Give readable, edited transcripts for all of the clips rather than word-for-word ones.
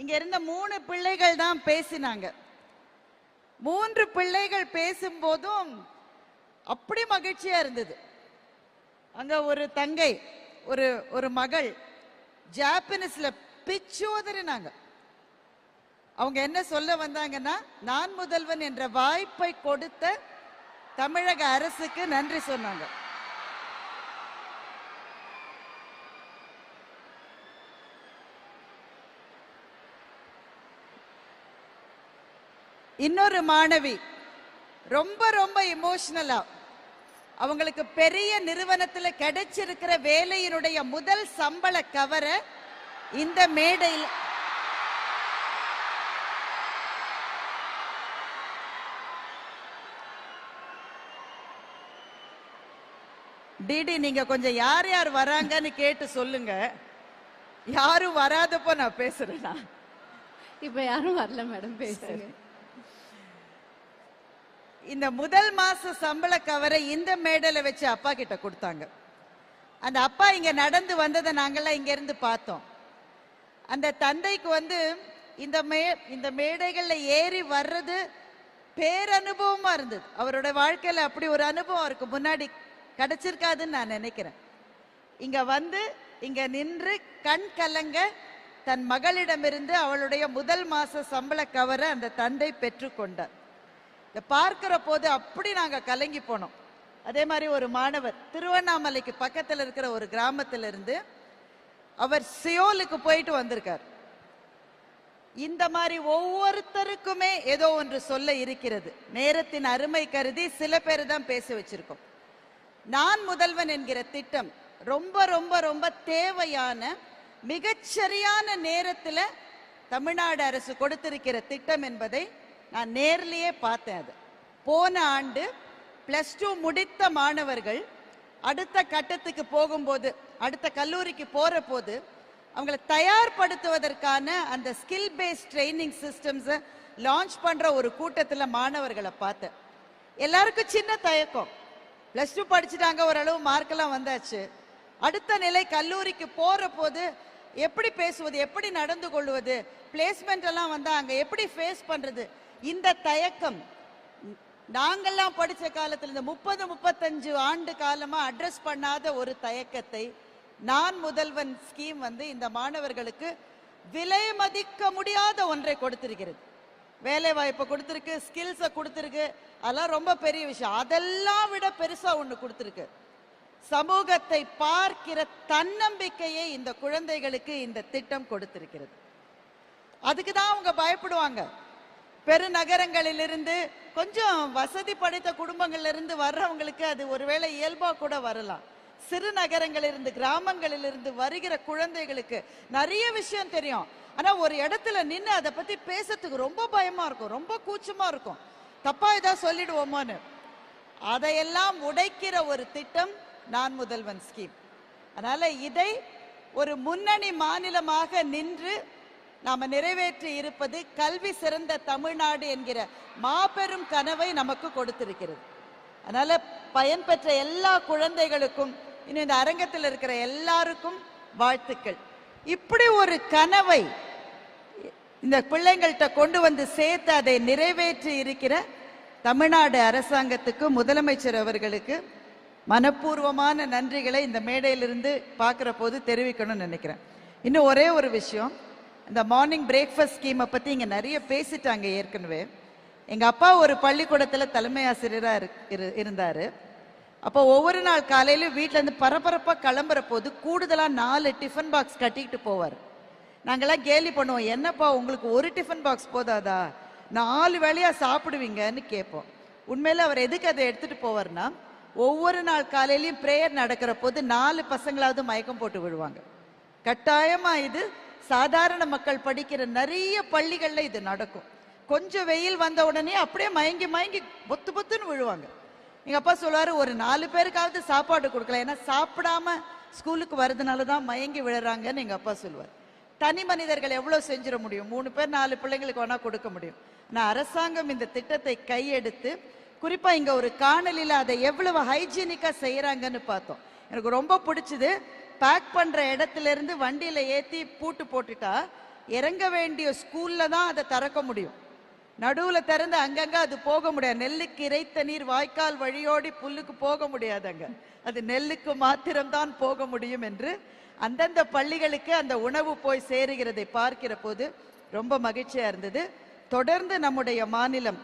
இங்க இருந்த 3 பிள்ளைகள் தான் பேசினாங்க. 3 பிள்ளைகள் பேசும்போதும் அப்படி மகிழ்ச்சியா இருந்தது. அங்க ஒரு தங்கை, ஒரு மகள் ஜாப்பனீஸ்ல பிச்சோதறினாங்க. அவங்க என்ன சொல்ல வந்தாங்கன்னா, நான் முதல்வன் என்ற வாய்ப்பை கொடுத்த தமிழக அரசுக்கு நன்றி சொன்னாங்க. இன்னொரு மாணவி ரொம்ப ரொம்ப இமோஷனலா, அவங்களுக்கு பெரிய நிறுவனத்துல கிடைச்சிருக்கிற வேலையினுடைய முதல் சம்பள கவரை இந்த மேடையில் டிடி நீங்க கொஞ்சம் யார் யார் வராங்கன்னு கேட்டு சொல்லுங்க. யாரும் வராதப்போ நான் பேசுறேன்னா. இப்ப யாரும் வரல மேடம், பேசுங்க. இந்த முதல் மாச சம்பள கவரை இந்த மேடையில வச்சு அப்பா கிட்ட கொடுத்தாங்க. அந்த அப்பா இங்க நடந்து வந்ததை நாங்கெல்லாம் இங்க இருந்து பார்த்தோம். அந்த தந்தைக்கு இந்த மேடைகள்ல ஏறி வர்றது பேரனுபவமா இருந்தது. அவரோட வாழ்க்கையில அப்படி ஒரு அனுபவம் அவருக்கு முன்னாடி கிடைச்சிருக்காதுன்னு நான் நினைக்கிறேன். இங்க நின்று கண் கலங்க தன் மகளிடமிருந்து அவளுடைய முதல் மாச சம்பள கவரை அந்த தந்தை பெற்றுக்கொண்டார். இதை பார்க்கிற போது அப்படி நாங்க கலங்கி போனோம். அதே மாதிரி ஒரு மாணவர் திருவண்ணாமலைக்கு பக்கத்தில் இருக்கிற ஒரு கிராமத்திலிருந்து அவர் சியோலுக்கு போயிட்டு வந்திருக்கார். இந்த மாதிரி ஒவ்வொருத்தருக்குமே ஏதோ ஒன்று சொல்ல இருக்கிறது. நேரத்தின் அருமை கருதி சில பேர் தான் பேச வச்சிருக்கோம். நான் முதல்வன் என்கிற திட்டம் ரொம்ப ரொம்ப ரொம்ப தேவையான, மிகச்சரியான நேரத்தில் தமிழ்நாடு அரசு கொடுத்திருக்கிற திட்டம் என்பதை நான் நேர்லயே பார்த்தேன். அது போன ஆண்டு +2 முடித்த மாணவர்கள் அடுத்த கட்டத்துக்கு போகும்போது, அடுத்த கல்லூரிக்கு போற போது அவங்களை தயார்படுத்துவதற்கான அந்த ஸ்கில் பேஸ்ட் ட்ரைனிங் சிஸ்டம்ஸை லான்ச் பண்ற ஒரு கூட்டத்தில் மாணவர்களை பார்த்தேன். எல்லாருக்கும் சின்ன தயக்கம். +2 படிச்சுட்டாங்க, ஓரளவு மார்க்கெல்லாம் வந்தாச்சு. அடுத்த நிலை கல்லூரிக்கு போற போது எப்படி பேசுவது, எப்படி நடந்து கொள்வது, பிளேஸ்மெண்ட் எல்லாம் வந்தா அங்க எப்படி ஃபேஸ் பண்றது, இந்த தயக்கம் நாங்கெல்லாம் படிச்ச காலத்துல இந்த 30-35 ஆண்டு காலமா அட்ரஸ் பண்ணாத ஒரு தயக்கத்தை நான் முதல்வன் ஸ்கீம் இந்த மாணவர்களுக்கு விலை மதிக்க முடியாத ஒன்றை கொடுத்திருக்கிறது. வேலை வாய்ப்பை கொடுத்திருக்கு, ஸ்கில்ஸை கொடுத்திருக்கு. அதெல்லாம் ரொம்ப பெரிய விஷயம். அதெல்லாம் விட பெருசா ஒண்ணு கொடுத்திருக்கு. சமூகத்தை பார்க்கிற தன்னம்பிக்கையை இந்த குழந்தைகளுக்கு இந்த திட்டம் கொடுத்திருக்கிறது. அதுக்கு தான் அவங்க பயப்படுவாங்க. பெருநகரங்களிலிருந்து, கொஞ்சம் வசதி படைத்த குடும்பங்களிலிருந்து வர்றவங்களுக்கு அது ஒருவேளை இயல்பா கூட வரலாம். சிறு நகரங்களிலிருந்து, கிராமங்களிலிருந்து வருகிற குழந்தைகளுக்கு நிறைய விஷயம் தெரியும். ஆனா ஒரு இடத்துல நின்று அதை பத்தி பேசுறதுக்கு ரொம்ப பயமா இருக்கும், ரொம்ப கூச்சமா இருக்கும். தப்பா ஏதாவது சொல்லிடுவோமோன்னு. அதையெல்லாம் உடைக்கிற ஒரு திட்டம் நான் முதல்வன் ஸ்கீம். அதனால இதை ஒரு முன்னணி மாநிலமாக நின்று நாம நிறைவேற்றி இருப்பது கல்வி சிறந்த தமிழ்நாடு என்கிற மாபெரும் கனவை நமக்கு கொடுத்திருக்கிறது. அதனால பயன்பெற்ற எல்லா குழந்தைகளுக்கும், இன்னும் இந்த அரங்கத்தில் இருக்கிற எல்லாருக்கும் வாழ்த்துக்கள். இப்படி ஒரு கனவை இந்த பிள்ளைங்கள்ட்ட கொண்டு வந்து சேர்த்து அதை நிறைவேற்றி இருக்கிற தமிழ்நாடு அரசாங்கத்துக்கு, முதலமைச்சர் அவர்களுக்கு மனப்பூர்வமான நன்றிகளை இந்த மேடையிலிருந்து பார்க்கிற போது தெரிவிக்கணும்னு நினைக்கிறேன். இன்னும் ஒரே ஒரு விஷயம், இந்த மார்னிங் பிரேக்ஃபாஸ்ட் ஸ்கீமை பத்தி இங்க நிறைய பேசிட்டாங்க ஏற்கனவே. எங்க அப்பா ஒரு பள்ளிக்கூடத்துல தலைமை ஆசிரியரா இருந்தாரு. அப்போ ஒவ்வொரு நாள் காலையில வீட்டுல இருந்து பரபரப்பா கிளம்புற போது கூடுதலா 4 டிஃபன் பாக்ஸ் கட்டிக்கிட்டு போவார். நாங்கெல்லாம் கேலி பண்ணுவோம், என்னப்பா உங்களுக்கு ஒரு டிஃபன் பாக்ஸ் போதாதா, 4 வேளையா சாப்பிடுவீங்கன்னு கேட்போம். உண்மையில அவர் எதுக்கு அதை எடுத்துட்டு போவார்னா, ஒவ்வொரு நாள் காலையிலயும் பிரேயர் நடக்கிற போது 4 பசங்களாவது மயக்கம் போட்டு விழுவாங்க. கட்டாயமா இது சாதாரண மக்கள் படிக்கிற நிறைய பள்ளிகள்ல இது நடக்கும். கொஞ்சம் வெயில் வந்த உடனே அப்படியே மயங்கி மயங்கி பொத்து பொத்துன்னு விழுவாங்க. எங்க அப்பா சொல்லுவாரு, ஒரு 4 பேருக்காவது சாப்பாடு கொடுக்கலாம், ஏன்னா சாப்பிடாம ஸ்கூலுக்கு வர்றதுனாலதான் மயங்கி விழுறாங்கன்னு எங்க அப்பா சொல்லுவார். தனி மனிதர்கள் எவ்வளவு செஞ்சிட முடியும், 3 பேர் 4 பிள்ளைங்களுக்கு வேணா கொடுக்க முடியும். நான் அரசாங்கம் இந்த திட்டத்தை கையெடுத்து, குறிப்பா இங்க ஒரு காணொலியில அதை எவ்வளவு ஹைஜீனிக்கா செய்யறாங்கன்னு பார்த்தோம். எனக்கு ரொம்ப பிடிச்சது. பேக் பண்ற இடத்துல இருந்து வண்டியில ஏத்தி பூட்டு போட்டுட்டா இறங்க வேண்டிய ஸ்கூல்ல தான் அதை திறக்க முடியும். நடுவுல திறந்து அங்கங்க அது போக முடியாது. நெல்லுக்கு இறைத்த நீர் வாய்க்கால் வழியோடி புல்லுக்கு போக முடியாதுங்க. அது நெல்லுக்கு மாத்திரம்தான் போக முடியும் என்று அந்தந்த பள்ளிகளுக்கு அந்த உணவு போய் சேருகிறதை பார்க்கிற போது ரொம்ப மகிழ்ச்சியா இருந்தது. தொடர்ந்து நம்முடைய மாநிலம்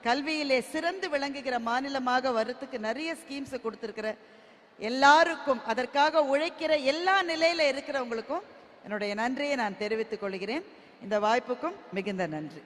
கல்வியிலே சிறந்து விளங்குகிற மாநிலமாக வர்றதுக்கு நிறைய ஸ்கீம்ஸ் கொடுத்திருக்கிற எல்லாருக்கும், அதற்காக உழைக்கிற எல்லா நிலையில இருக்கிறவங்களுக்கும் என்னுடைய நன்றியை நான் தெரிவித்துக் கொள்கிறேன். இந்த வாய்ப்புக்கும் மிகுந்த நன்றி.